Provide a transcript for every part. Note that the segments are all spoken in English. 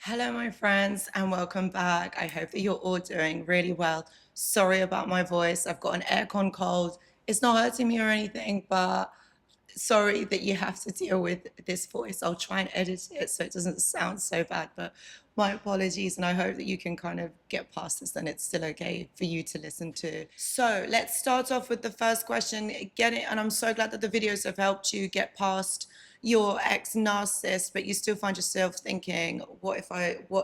Hello, my friends, and welcome back. I hope that you're all doing really well. Sorry about my voice. I've got an aircon cold. It's not hurting me or anything, but sorry that you have to deal with this voice. I'll try and edit it so it doesn't sound so bad, but my apologies. And I hope that you can kind of get past this and it's still okay for you to listen to. So let's start off with the first question. Get it. And I'm so glad that the videos have helped you get past your ex narcissist, but you still find yourself thinking, what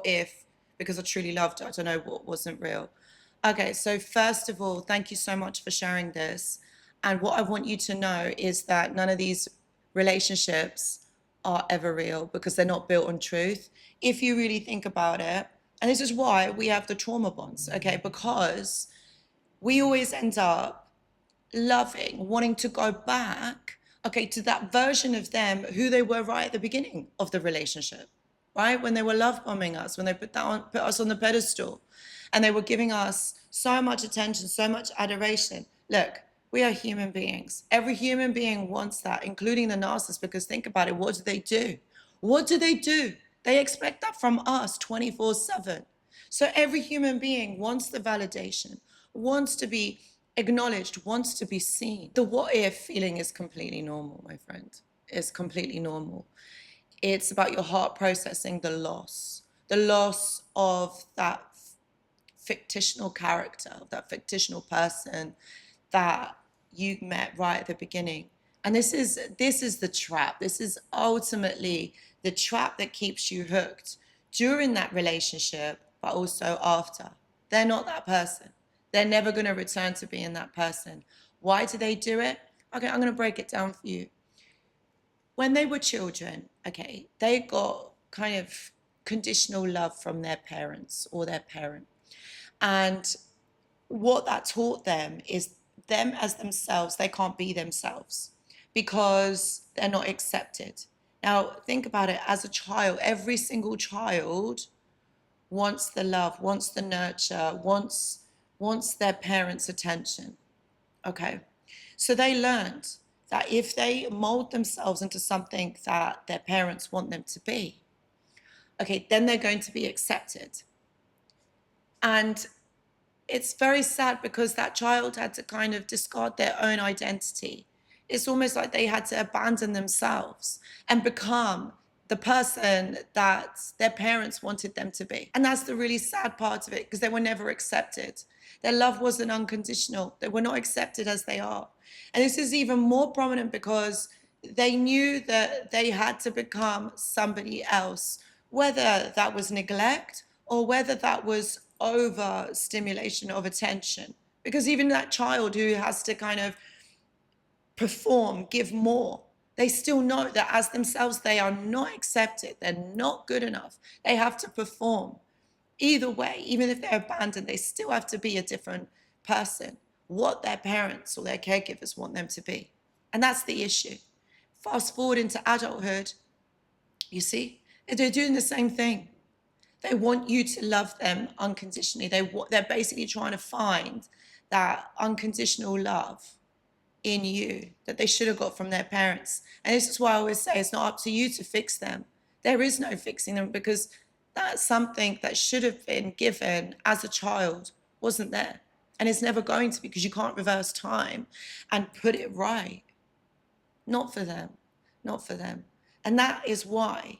if, because I truly loved her, I don't know what wasn't real. Okay, so first of all, thank you so much for sharing this. And what I want you to know is that none of these relationships are ever real because they're not built on truth. If you really think about it, and this is why we have the trauma bonds, okay? Because we always end up loving, wanting to go back, okay, to that version of them who they were right at the beginning of the relationship, right? When they were love bombing us, when they put us on the pedestal, and they were giving us so much attention, so much adoration. Look, we are human beings. Every human being wants that, including the narcissist, because think about it, what do they do? What do they do? They expect that from us 24/7. So every human being wants the validation, wants to be acknowledged, wants to be seen. The what if feeling is completely normal, my friend. It's completely normal. It's about your heart processing the loss of that fictional character, of that fictional person that you met right at the beginning. And this is the trap. This is ultimately the trap that keeps you hooked during that relationship, but also after. They're not that person. They're never going to return to being that person. Why do they do it? Okay, I'm going to break it down for you. When they were children, okay, they got kind of conditional love from their parents or their parent. And what that taught them is them as themselves, they can't be themselves because they're not accepted. Now, think about it. As a child, every single child wants the love, wants the nurture, wants their parents' attention. Okay. So they learned that if they mold themselves into something that their parents want them to be, okay, then they're going to be accepted. And it's very sad because that child had to kind of discard their own identity. It's almost like they had to abandon themselves and become the person that their parents wanted them to be. And that's the really sad part of it because they were never accepted. Their love wasn't unconditional. They were not accepted as they are. And this is even more prominent because they knew that they had to become somebody else, whether that was neglect or whether that was overstimulation of attention. Because even that child who has to kind of perform, give more, they still know that as themselves, they are not accepted. They're not good enough. They have to perform. Either way, even if they're abandoned, they still have to be a different person, what their parents or their caregivers want them to be. And that's the issue. Fast forward into adulthood, you see, they're doing the same thing. They want you to love them unconditionally. They're basically trying to find that unconditional love in you that they should have got from their parents. And this is why I always say it's not up to you to fix them. There is no fixing them because that's something that should have been given as a child wasn't there. And it's never going to be because you can't reverse time and put it right. Not for them, not for them. And that is why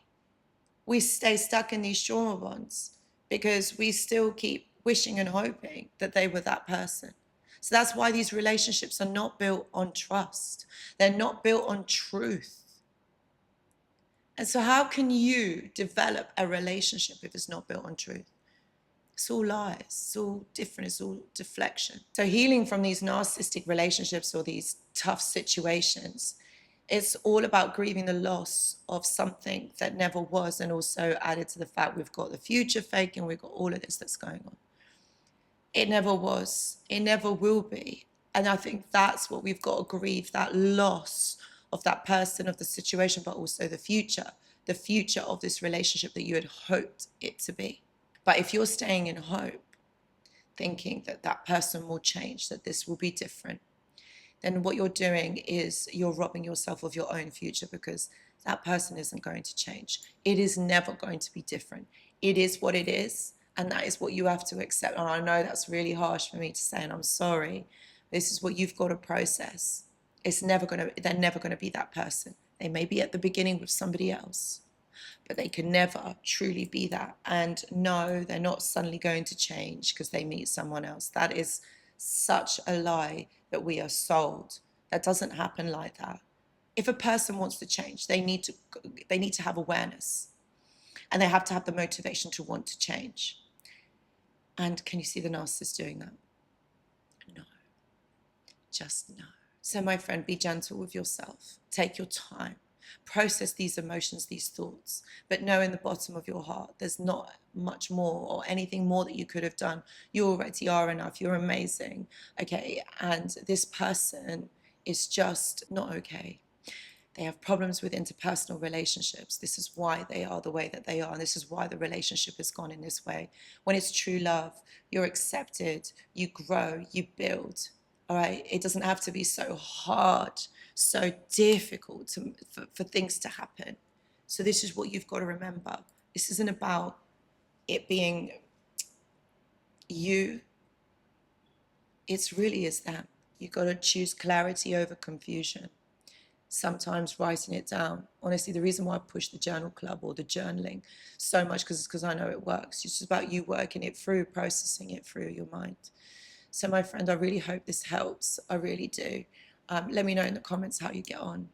we stay stuck in these trauma bonds because we still keep wishing and hoping that they were that person. So that's why these relationships are not built on trust. They're not built on truth. And so how can you develop a relationship if it's not built on truth? It's all lies, it's all different, it's all deflection. So healing from these narcissistic relationships or these tough situations, it's all about grieving the loss of something that never was, and also added to the fact we've got the future fake and we've got all of this that's going on. It never was, it never will be. And I think that's what we've got to grieve, that loss of that person, of the situation, but also the future of this relationship that you had hoped it to be. But if you're staying in hope, thinking that that person will change, that this will be different, then what you're doing is you're robbing yourself of your own future because that person isn't going to change. It is never going to be different. it is what it is, and that is what you have to accept. And I know that's really harsh for me to say, and I'm sorry. This is what you've got to process. They're never gonna be that person. They may be at the beginning with somebody else, but they can never truly be that. And no, they're not suddenly going to change because they meet someone else. That is such a lie that we are sold. That doesn't happen like that. If a person wants to change, they need to have awareness, and they have to have the motivation to want to change. And can you see the narcissist doing that? No, just no. So my friend, be gentle with yourself. Take your time. Process these emotions, these thoughts, but know in the bottom of your heart, there's not much more or anything more that you could have done. You already are enough. You're amazing. Okay. And this person is just not okay. They have problems with interpersonal relationships. This is why they are the way that they are. And this is why the relationship has gone in this way. When it's true love, you're accepted, you grow, you build. All right. It doesn't have to be so hard, so difficult for things to happen. So this is what you've got to remember. This isn't about it being you. It's really is them. You've got to choose clarity over confusion. Sometimes writing it down. Honestly, the reason why I push the journal club or the journaling so much because I know it works. It's just about you working it through, processing it through your mind. So my friend, I really hope this helps. I really do. Let me know in the comments how you get on.